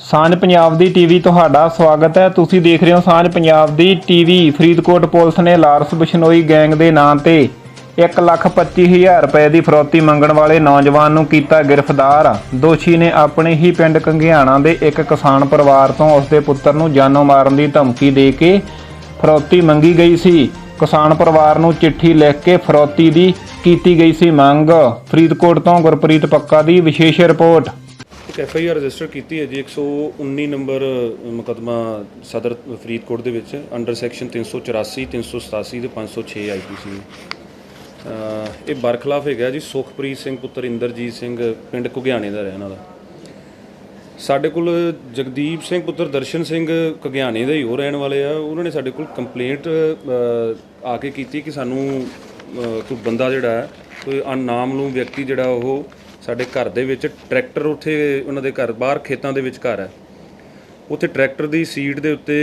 ਸਾਂਝ ਪੰਜਾਬ ਦੀ ਟੀਵੀ ਤੁਹਾਡਾ ਸਵਾਗਤ ਹੈ। ਤੁਸੀਂ ਦੇਖ ਰਹੇ ਹੋ ਸਾਂਝ ਪੰਜਾਬ ਦੀ ਟੀਵੀ। ਫਰੀਦਕੋਟ ਪੁਲਿਸ ਨੇ ਲਾਰੈਂਸ ਬਿਸ਼ਨੋਈ ਗੈਂਗ ਦੇ ਨਾਂ ਤੇ 1,25,000 ਰੁਪਏ ਦੀ ਫਰੌਤੀ ਮੰਗਣ ਵਾਲੇ ਨੌਜਵਾਨ ਨੂੰ ਕੀਤਾ ਗ੍ਰਿਫਤਾਰ। ਦੋਸ਼ੀ ਨੇ ਆਪਣੇ ਹੀ ਪਿੰਡ ਕੰਘਿਆਣਾ ਦੇ ਇੱਕ ਕਿਸਾਨ ਪਰਿਵਾਰ ਤੋਂ ਉਸਦੇ ਪੁੱਤਰ ਨੂੰ ਜਾਨੋਂ ਮਾਰਨ ਦੀ ਧਮਕੀ ਦੇ ਕੇ ਫਰੌਤੀ ਮੰਗੀ ਗਈ ਸੀ। ਕਿਸਾਨ ਪਰਿਵਾਰ ਨੂੰ ਚਿੱਠੀ ਲਿਖ ਕੇ ਫਰੌਤੀ ਦੀ ਕੀਤੀ ਗਈ ਸੀ ਮੰਗ। ਫਰੀਦਕੋਟ ਤੋਂ ਗੁਰਪ੍ਰੀਤ ਪੱਕਾ ਦੀ ਵਿਸ਼ੇਸ਼ ਰਿਪੋर्ट। एक FIR रजिस्टर की है जी 119 नंबर मुकदमा सदर फरीदकोट के अंडर सैक्शन 384 387 तो 506 IPC। ये बरखिलाफ है जी सुखप्रीत सिंह पुत्र इंदरजीत सिंह पिंड घुगियाने का रहने वाला। साढ़े कोल जगदीप सिंह पुत्र दर्शन सिंह घुगियाने का ही वो रहने वाले आ। उन्होंने साढ़े कोल कंप्लेंट आके की कि सानू कोई बंदा जिहड़ा कोई अनामलूम व्यक्ति जिहड़ा वो ਸਾਡੇ ਘਰ ਦੇ ਵਿੱਚ ਟਰੈਕਟਰ ਉੱਥੇ ਉਹਨਾਂ ਦੇ ਘਰ ਬਾਹਰ ਖੇਤਾਂ ਦੇ ਵਿੱਚ ਘਰ ਹੈ, ਉੱਥੇ ਟਰੈਕਟਰ ਦੀ ਸੀਟ ਦੇ ਉੱਤੇ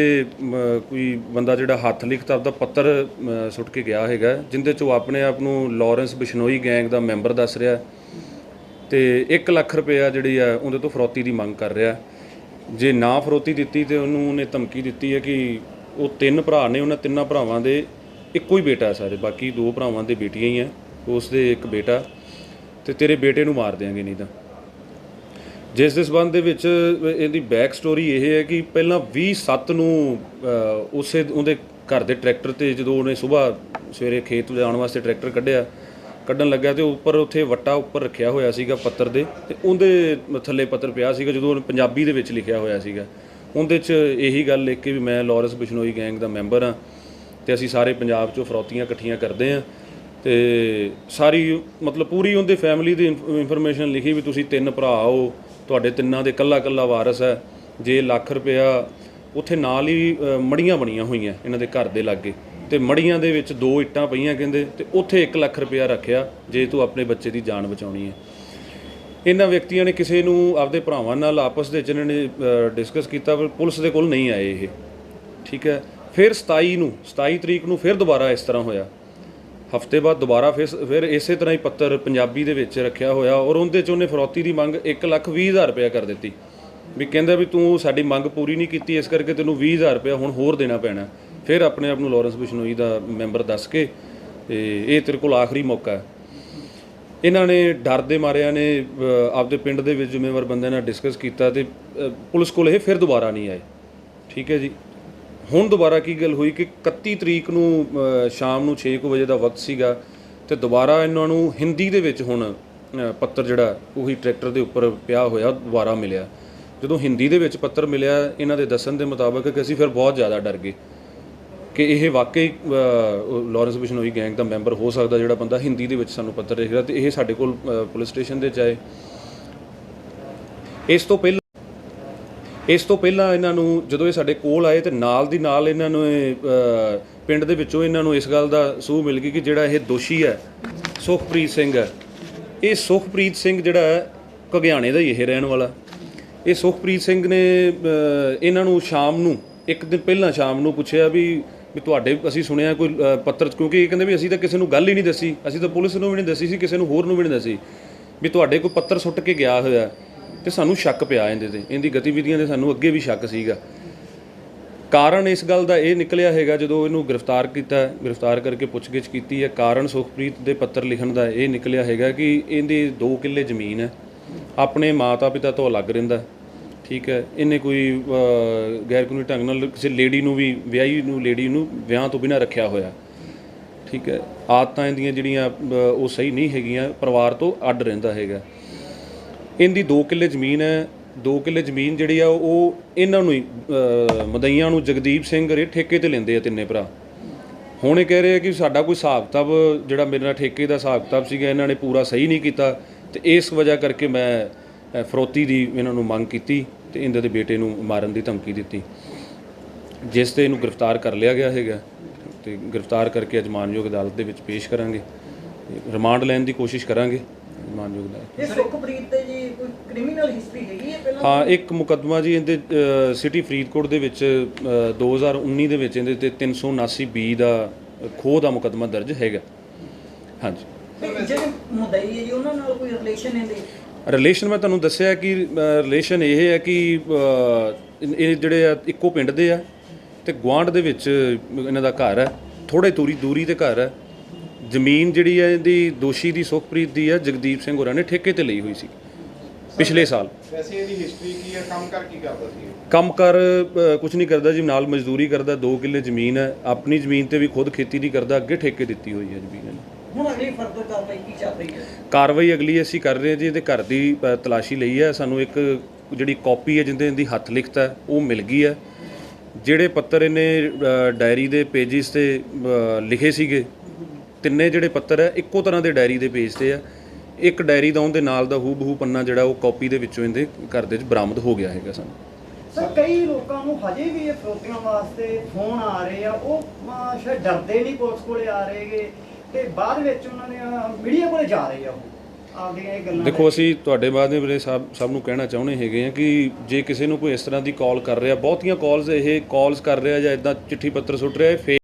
ਕੋਈ ਬੰਦਾ ਜਿਹੜਾ ਹੱਥ ਲਿਖਤ ਆਪਦਾ ਪੱਤਰ ਸੁੱਟ ਕੇ ਗਿਆ ਹੈਗਾ, ਜਿੰਦੇ 'ਚ ਉਹ ਆਪਣੇ ਆਪ ਨੂੰ ਲਾਰੈਂਸ ਬਿਸ਼ਨੋਈ ਗੈਂਗ ਦਾ ਮੈਂਬਰ ਦੱਸ ਰਿਹਾ ਤੇ 1 ਲੱਖ ਰੁਪਇਆ ਜਿਹੜੀ ਆ ਉਹਦੇ ਤੋਂ ਫਰੌਤੀ ਦੀ ਮੰਗ ਕਰ ਰਿਹਾ। ਜੇ ਨਾ ਫਰੌਤੀ ਦਿੱਤੀ ਤੇ ਉਹਨੇ ਧਮਕੀ ਦਿੱਤੀ ਹੈ ਕਿ ਉਹ 3 ਭਰਾ ਨੇ, ਉਹਨਾਂ 3 ਭਰਾਵਾਂ ਦੇ ਇੱਕੋ ਹੀ ਬੇਟਾ ਸਾਰੇ, ਬਾਕੀ 2 ਭਰਾਵਾਂ ਦੇ ਬੇਟੀਆਂ ਹੀ ਆ, ਉਸ ਦੇ ਇੱਕ ਬੇਟਾ ਤੇ ਤੇਰੇ ਬੇਟੇ ਨੂੰ ਮਾਰ ਦਿਆਂਗੇ ਨਹੀਂ ਤਾਂ। ਜਿਸ ਦੇ ਸੰਬੰਧ ਦੇ ਵਿੱਚ ਇਹਦੀ ਬੈਕ ਸਟੋਰੀ ਇਹ ਹੈ ਕਿ ਪਹਿਲਾਂ 20/7 ਨੂੰ ਉਹਦੇ ਘਰ ਦੇ ਟਰੈਕਟਰ ਤੇ ਜਦੋਂ ਉਹਨੇ ਸਵੇਰੇ ਖੇਤ ਜਾਣ ਵਾਸਤੇ ਟਰੈਕਟਰ ਕੱਢਣ ਲੱਗਾ ਤੇ ਉੱਪਰ ਉੱਥੇ ਵੱਟਾ ਉੱਪਰ ਰੱਖਿਆ ਹੋਇਆ ਸੀਗਾ ਪੱਤਰ ਦੇ, ਤੇ ਉਹਦੇ ਥੱਲੇ ਪੱਤਰ ਪਿਆ ਸੀਗਾ ਜਦੋਂ ਉਹਨੇ ਪੰਜਾਬੀ ਦੇ ਵਿੱਚ ਲਿਖਿਆ ਹੋਇਆ ਸੀਗਾ। ਉਹਦੇ 'ਚ ਇਹੀ ਗੱਲ ਲਿਖ ਕੇ ਵੀ ਮੈਂ ਲਾਰੈਂਸ ਬਿਸ਼ਨੋਈ ਗੈਂਗ ਦਾ ਮੈਂਬਰ ਹਾਂ ਤੇ ਅਸੀਂ ਸਾਰੇ ਪੰਜਾਬ 'ਚੋਂ ਫਰੌਤੀਆਂ ਇਕੱਠੀਆਂ ਕਰਦੇ ਹਾਂ ਤੇ ਸਾਰੀ ਮਤਲਬ ਪੂਰੀ ਉਹਦੇ ਫੈਮਿਲੀ ਦੀ ਇਨਫੋਰਮੇਸ਼ਨ ਲਿਖੀ ਵੀ ਤੁਸੀਂ 3 ਭਰਾ ਹੋ, ਤੁਹਾਡੇ ਤਿੰਨਾਂ ਦੇ ਕੱਲਾ ਵਾਰਸ ਹੈ। ਜੇ ਲੱਖ ਰੁਪਇਆ ਉੱਥੇ ਨਾਲ ਹੀ ਮੜੀਆਂ ਬਣੀਆਂ ਹੋਈਆਂ ਇਹਨਾਂ ਦੇ ਘਰ ਦੇ ਲਾਗੇ, ਤੇ ਮੜੀਆਂ ਦੇ ਵਿੱਚ 2 ਇੱਟਾਂ ਪਈਆਂ ਕਹਿੰਦੇ, ਤੇ ਉੱਥੇ 1 ਲੱਖ ਰੁਪਇਆ ਰੱਖਿਆ ਜੇ ਤੂੰ ਆਪਣੇ ਬੱਚੇ ਦੀ ਜਾਨ ਬਚਾਉਣੀ ਹੈ। ਇਹਨਾਂ ਵਿਅਕਤੀਆਂ ਨੇ ਕਿਸੇ ਨੂੰ ਆਪਦੇ ਭਰਾਵਾਂ ਨਾਲ ਆਪਸ ਦੇ ਵਿੱਚ ਇਹਨਾਂ ਨੇ ਡਿਸਕਸ ਕੀਤਾ, ਪਰ ਪੁਲਿਸ ਦੇ ਕੋਲ ਨਹੀਂ ਆਏ ਇਹ, ਠੀਕ ਹੈ। ਫਿਰ 27 ਤਰੀਕ ਨੂੰ ਫਿਰ ਦੁਬਾਰਾ ਇਸ ਤਰ੍ਹਾਂ ਹੋਇਆ, ਹਫ਼ਤੇ ਬਾਅਦ ਦੁਬਾਰਾ ਫਿਰ ਇਸੇ ਤਰ੍ਹਾਂ ਹੀ ਪੱਤਰ ਪੰਜਾਬੀ ਦੇ ਵਿੱਚ ਰੱਖਿਆ ਹੋਇਆ, ਔਰ ਉਹਦੇ 'ਚ ਉਹਨੇ ਫਰੌਤੀ ਦੀ ਮੰਗ 1,20,000 ਰੁਪਇਆ ਕਰ ਦਿੱਤੀ ਵੀ ਕਹਿੰਦਾ ਵੀ ਤੂੰ ਸਾਡੀ ਮੰਗ ਪੂਰੀ ਨਹੀਂ ਕੀਤੀ, ਇਸ ਕਰਕੇ ਤੈਨੂੰ 20,000 ਰੁਪਇਆ ਹੁਣ ਹੋਰ ਦੇਣਾ ਪੈਣਾ। ਫਿਰ ਆਪਣੇ ਆਪ ਨੂੰ ਲਾਰੈਂਸ ਬਿਸ਼ਨੋਈ ਦਾ ਮੈਂਬਰ ਦੱਸ ਕੇ ਤੇ ਇਹ ਤੇਰੇ ਕੋਲ ਆਖਰੀ ਮੌਕਾ ਹੈ। ਇਹਨਾਂ ਨੇ ਡਰ ਦੇ ਮਾਰਿਆਂ ਨੇ ਆਪਦੇ ਪਿੰਡ ਦੇ ਵਿੱਚ ਜ਼ਿੰਮੇਵਾਰ ਬੰਦਿਆਂ ਨਾਲ ਡਿਸਕਸ ਕੀਤਾ ਤੇ ਪੁਲਿਸ ਕੋਲ ਇਹ ਫਿਰ ਦੁਬਾਰਾ ਨਹੀਂ ਆਏ, ਠੀਕ ਹੈ ਜੀ। ਹੁਣ ਦੁਬਾਰਾ ਕੀ ਗੱਲ ਹੋਈ ਕਿ 31 ਤਰੀਕ ਨੂੰ ਸ਼ਾਮ ਨੂੰ 6 ਵਜੇ ਦਾ ਵਕਤ ਸੀਗਾ ਤੇ ਦੁਬਾਰਾ ਇਹਨਾਂ ਨੂੰ ਹਿੰਦੀ ਦੇ ਵਿੱਚ ਹੁਣ ਪੱਤਰ ਜਿਹੜਾ ਉਹੀ ਟਰੈਕਟਰ ਦੇ ਉੱਪਰ ਪਿਆ ਹੋਇਆ ਦੁਬਾਰਾ ਮਿਲਿਆ। ਜਦੋਂ ਹਿੰਦੀ ਦੇ ਵਿੱਚ ਪੱਤਰ ਮਿਲਿਆ ਇਹਨਾਂ ਦੇ ਦੱਸਣ ਦੇ ਮੁਤਾਬਕ ਕਿ ਅਸੀਂ ਫਿਰ ਬਹੁਤ ਜ਼ਿਆਦਾ ਡਰ ਗਏ ਕਿ ਇਹ ਵਾਕਈ ਲਾਰੈਂਸ ਬਿਸ਼ਨੋਈ ਗੈਂਗ ਦਾ ਮੈਂਬਰ ਹੋ ਸਕਦਾ ਜਿਹੜਾ ਬੰਦਾ ਹਿੰਦੀ ਦੇ ਵਿੱਚ ਸਾਨੂੰ ਪੱਤਰ ਲਿਖ ਰਿਹਾ, ਤੇ ਇਹ ਸਾਡੇ ਕੋਲ ਪੁਲਿਸ ਸਟੇਸ਼ਨ ਦੇ 'ਚ ਆਏ। ਇਸ ਤੋਂ ਪਹਿਲਾਂ ਇਹਨਾਂ ਨੂੰ ਜਦੋਂ ਇਹ ਸਾਡੇ ਕੋਲ ਆਏ ਤੇ ਨਾਲ ਦੀ ਨਾਲ ਇਹਨਾਂ ਨੂੰ ਪਿੰਡ ਦੇ ਵਿੱਚੋਂ ਇਹਨਾਂ ਨੂੰ ਇਸ ਗੱਲ ਦਾ ਸੂਹ ਮਿਲ ਗਈ ਕਿ ਜਿਹੜਾ ਇਹ ਦੋਸ਼ੀ ਹੈ ਸੁਖਪ੍ਰੀਤ ਸਿੰਘ ਹੈ, ਇਹ ਸੁਖਪ੍ਰੀਤ ਸਿੰਘ ਜਿਹੜਾ ਘੁਗਿਆਣੇ ਦਾ ਹੀ ਇਹ ਰਹਿਣ ਵਾਲਾ। ਇਹ ਸੁਖਪ੍ਰੀਤ ਸਿੰਘ ਨੇ ਇਹਨਾਂ ਨੂੰ ਸ਼ਾਮ ਨੂੰ 1 ਦਿਨ ਪਹਿਲਾਂ ਸ਼ਾਮ ਨੂੰ ਪੁੱਛਿਆ ਵੀ ਤੁਹਾਡੇ ਅਸੀਂ ਸੁਣਿਆ ਕੋਈ ਪੱਤਰ, ਕਿਉਂਕਿ ਇਹ ਕਹਿੰਦੇ ਵੀ ਅਸੀਂ ਤਾਂ ਕਿਸੇ ਨੂੰ ਗੱਲ ਹੀ ਨਹੀਂ ਦੱਸੀ, ਅਸੀਂ ਤਾਂ ਪੁਲਿਸ ਨੂੰ ਵੀ ਨਹੀਂ ਦੱਸੀ ਸੀ, ਕਿਸੇ ਨੂੰ ਹੋਰ ਨੂੰ ਵੀ ਨਹੀਂ ਦੱਸੀ ਵੀ ਤੁਹਾਡੇ ਕੋਈ ਪੱਤਰ ਸੁੱਟ ਕੇ ਗਿਆ ਹੋਇਆ, ਤੇ ਸਾਨੂੰ ਸ਼ੱਕ ਪਿਆ ਇਹਦੇ ਤੇ, ਇਹਦੀ ਗਤੀਵਿਧੀਆਂ ਦੇ ਸਾਨੂੰ ਅੱਗੇ ਵੀ ਸ਼ੱਕ ਸੀਗਾ। ਕਾਰਨ ਇਸ ਗੱਲ ਦਾ ਇਹ ਨਿਕਲਿਆ ਹੈਗਾ ਜਦੋਂ ਇਹਨੂੰ ਗ੍ਰਿਫਤਾਰ ਕੀਤਾ, ਗ੍ਰਿਫਤਾਰ ਕਰਕੇ ਪੁੱਛਗਿੱਛ ਕੀਤੀ ਹੈ, ਕਾਰਨ ਸੁਖਪ੍ਰੀਤ ਦੇ ਪੱਤਰ ਲਿਖਣ ਦਾ ਇਹ ਨਿਕਲਿਆ ਹੈਗਾ ਕਿ ਇਹਦੀ 2 ਕਿੱਲੇ ਜ਼ਮੀਨ ਹੈ, ਆਪਣੇ ਮਾਤਾ ਪਿਤਾ ਤੋਂ ਅਲੱਗ ਰਹਿੰਦਾ, ਠੀਕ ਹੈ। ਇਹਨੇ ਕੋਈ ਗੈਰ ਕਾਨੂੰਨੀ ਢੰਗ ਨਾਲ ਕਿਸੇ ਲੇਡੀ ਨੂੰ ਵੀ ਲੇਡੀ ਨੂੰ ਵਿਆਹ ਤੋਂ ਬਿਨਾਂ ਰੱਖਿਆ ਹੋਇਆ, ਠੀਕ ਹੈ। ਆਦਤਾਂ ਇਹਦੀਆਂ ਜਿਹੜੀਆਂ ਉਹ ਸਹੀ ਨਹੀਂ ਹੈਗੀਆਂ, ਪਰਿਵਾਰ ਤੋਂ ਅੱਡ ਰਹਿੰਦਾ ਹੈਗਾ। ਇਹਦੀ 2 ਕਿੱਲੇ ਜ਼ਮੀਨ ਹੈ, 2 ਕਿੱਲੇ ਜ਼ਮੀਨ ਜਿਹੜੀ ਆ ਉਹ ਇਹਨਾਂ ਨੂੰ ਹੀ ਮਦਈਆਂ ਨੂੰ ਜਗਦੀਪ ਸਿੰਘ ਰੇ ਠੇਕੇ ਤੇ ਲੈਂਦੇ ਆ 3 ਭਰਾ। ਹੁਣ ਇਹ ਕਹਿ ਰਹੇ ਆ ਕਿ ਸਾਡਾ ਕੋਈ ਹਿਸਾਬ ਕਿਤਾਬ ਜਿਹੜਾ ਮੇਰੇ ਨਾਲ ਠੇਕੇ ਦਾ ਹਿਸਾਬ ਕਿਤਾਬ ਸੀਗਾ ਇਹਨਾਂ ਨੇ ਪੂਰਾ ਸਹੀ ਨਹੀਂ ਕੀਤਾ, ਤੇ ਇਸ ਵਜ੍ਹਾ ਕਰਕੇ ਮੈਂ ਫਰੌਤੀ ਦੀ ਇਹਨਾਂ ਨੂੰ ਮੰਗ ਕੀਤੀ ਤੇ ਇਹਨਾਂ ਦੇ ਬੇਟੇ ਨੂੰ ਮਾਰਨ ਦੀ ਧਮਕੀ ਦਿੱਤੀ, ਜਿਸ ਤੇ ਇਹਨੂੰ ਗ੍ਰਿਫਤਾਰ ਕਰ ਲਿਆ ਗਿਆ ਹੈਗਾ ਤੇ ਗ੍ਰਿਫਤਾਰ ਕਰਕੇ ਅੱਜ ਮਾਨਯੋਗ ਅਦਾਲਤ ਦੇ ਵਿੱਚ ਪੇਸ਼ ਕਰਾਂਗੇ, ਰਿਮਾਂਡ ਲੈਣ ਦੀ ਕੋਸ਼ਿਸ਼ ਕਰਾਂਗੇ ਮਾਨਯੋਗ ਅਦਾਲਤ। ਇਹ ਸੁਖਪ੍ਰੀਤ ਤੇ ਜੀ ਕੋਈ ਕ੍ਰਿਮੀਨਲ ਹਿਸਟਰੀ ਹੈਗੀ ਹੈ ਪਹਿਲਾਂ? ਹਾਂ, ਇੱਕ ਮੁਕੱਦਮਾ ਜੀ ਇਹਦੇ ਸਿਟੀ ਫਰੀਦਕੋਟ ਦੇ ਵਿੱਚ 2019 ਦੇ ਵਿੱਚ ਇਹਦੇ ਤੇ 379B ਦਾ ਖੋਹ ਦਾ ਮੁਕੱਦਮਾ ਦਰਜ ਹੈਗਾ। ਹਾਂਜੀ, ਜਿਹੜੇ ਮੁਦਈ ਹੈ ਜੀ ਉਹਨਾਂ ਨਾਲ ਕੋਈ ਰਿਲੇਸ਼ਨ ਇਹਦੇ? ਰਿਲੇਸ਼ਨ ਮੈਂ ਤੁਹਾਨੂੰ ਦੱਸਿਆ ਕਿ ਰਿਲੇਸ਼ਨ ਇਹ ਹੈ ਕਿ ਇਹ ਜਿਹੜੇ ਆ ਇੱਕੋ ਪਿੰਡ ਦੇ ਆ ਤੇ ਗੁਆਂਢ ਦੇ ਵਿੱਚ ਇਹਨਾਂ ਦਾ ਘਰ ਹੈ, ਥੋੜ੍ਹੇ ਦੂਰੀ ਤੇ ਘਰ ਹੈ। ਜ਼ਮੀਨ ਜਿਹੜੀ ਹੈ ਇਹਦੀ ਦੋਸ਼ੀ ਦੀ ਸੁਖਪ੍ਰੀਤ ਦੀ ਹੈ, ਜਗਦੀਪ ਸਿੰਘ ਹੋਰਾਂ ਨੇ ਠੇਕੇ ਤੇ ਲਈ ਹੋਈ ਸੀ ਪਿਛਲੇ ਸਾਲ। ਵੈਸੇ ਇਹਦੀ ਹਿਸਟਰੀ ਕੀ ਹੈ, ਕੰਮ ਕਰ ਕੀ ਕਰਦਾ ਸੀ? ਕੰਮ ਕਰ ਕੁਝ ਨਹੀਂ ਕਰਦਾ ਜੀ, ਨਾਲ ਮਜ਼ਦੂਰੀ ਕਰਦਾ। 2 ਕਿੱਲੇ ਜ਼ਮੀਨ ਹੈ, ਆਪਣੀ ਜ਼ਮੀਨ ਤੇ ਵੀ ਖੁਦ ਖੇਤੀ ਨਹੀਂ ਕਰਦਾ, ਅੱਗੇ ਠੇਕੇ ਦਿੱਤੀ ਹੋਈ ਹੈ ਜ਼ਮੀਨ ਇਹਨੂੰ। ਹੁਣ ਅਗਲੀ ਫਰਦਰ ਕਾਰਵਾਈ ਕੀ ਚੱਲ ਰਹੀ ਹੈ? ਕਾਰਵਾਈ ਅਗਲੀ ਅਸੀਂ ਕਰ ਰਹੇ ਹਾਂ ਜੀ, ਇਹਦੇ ਘਰ ਦੀ ਤਲਾਸ਼ੀ ਲਈ ਹੈ। ਸਾਨੂੰ ਇੱਕ ਜਿਹੜੀ ਕਾਪੀ ਹੈ ਜਿਹਦੇ ਦੀ ਹੱਥ ਲਿਖਤ ਹੈ ਉਹ ਮਿਲ ਗਈ ਹੈ। ਜਿਹੜੇ ਪੱਤਰ ਇਹਨੇ ਡਾਇਰੀ ਦੇ ਪੇਜਿਸ ਤੇ ਲਿਖੇ ਸੀਗੇ, ਤਿੰਨੇ ਜਿਹੜੇ ਪੱਤਰ ਹੈ ਇੱਕੋ ਤਰ੍ਹਾਂ ਦੇ ਡਾਇਰੀ ਦੇ ਪੇਜ ਤੇ ਆ। ਇੱਕ ਡਾਇਰੀ ਦਾ ਉਹਦੇ ਨਾਲ ਦਾ ਹੂਬਹੂ ਪੰਨਾ ਜਿਹੜਾ ਉਹ ਕਾਪੀ ਦੇ ਵਿੱਚੋਂ ਇਹਦੇ ਘਰ ਦੇ ਵਿੱਚ ਬਰਾਮਦ ਹੋ ਗਿਆ ਹੈਗਾ ਸਾਨੂੰ। ਸਰ ਕਈ ਲੋਕਾਂ ਨੂੰ ਹਜੇ ਵੀ ਇਹ ਫਰੋਤੀਆਂ ਵਾਸਤੇ ਫੋਨ ਆ ਰਹੇ ਆ, ਉਹ ਸ਼ਾਇਦ ਡਰਦੇ ਨਹੀਂ ਪੁਲਿਸ ਕੋਲੇ ਆ ਰਹੇਗੇ ਤੇ ਬਾਅਦ ਵਿੱਚ ਉਹਨਾਂ ਨੇ ਮੀਡੀਆ ਕੋਲੇ ਜਾ ਰਹੇ ਆ ਉਹ ਆਪਦੀਆਂ ਇਹ ਗੱਲਾਂ। ਦੇਖੋ ਅਸੀਂ ਤੁਹਾਡੇ ਮਾਧਿਅਮ ਵੀਰੇ ਸਭ ਨੂੰ ਕਹਿਣਾ ਚਾਹੁੰਦੇ ਹੈਗੇ ਆ ਕਿ ਜੇ ਕਿਸੇ ਨੂੰ ਕੋਈ ਇਸ ਤਰ੍ਹਾਂ ਦੀ ਕਾਲ ਕਰ ਰਿਹਾ, ਬਹੁਤੀਆਂ ਕਾਲਸ ਇਹ ਕਾਲਸ ਕਰ ਰਿਹਾ ਜਾਂ ਇਦਾਂ ਚਿੱਠੀ ਪੱਤਰ ਸੁੱਟ ਰਿਹਾ,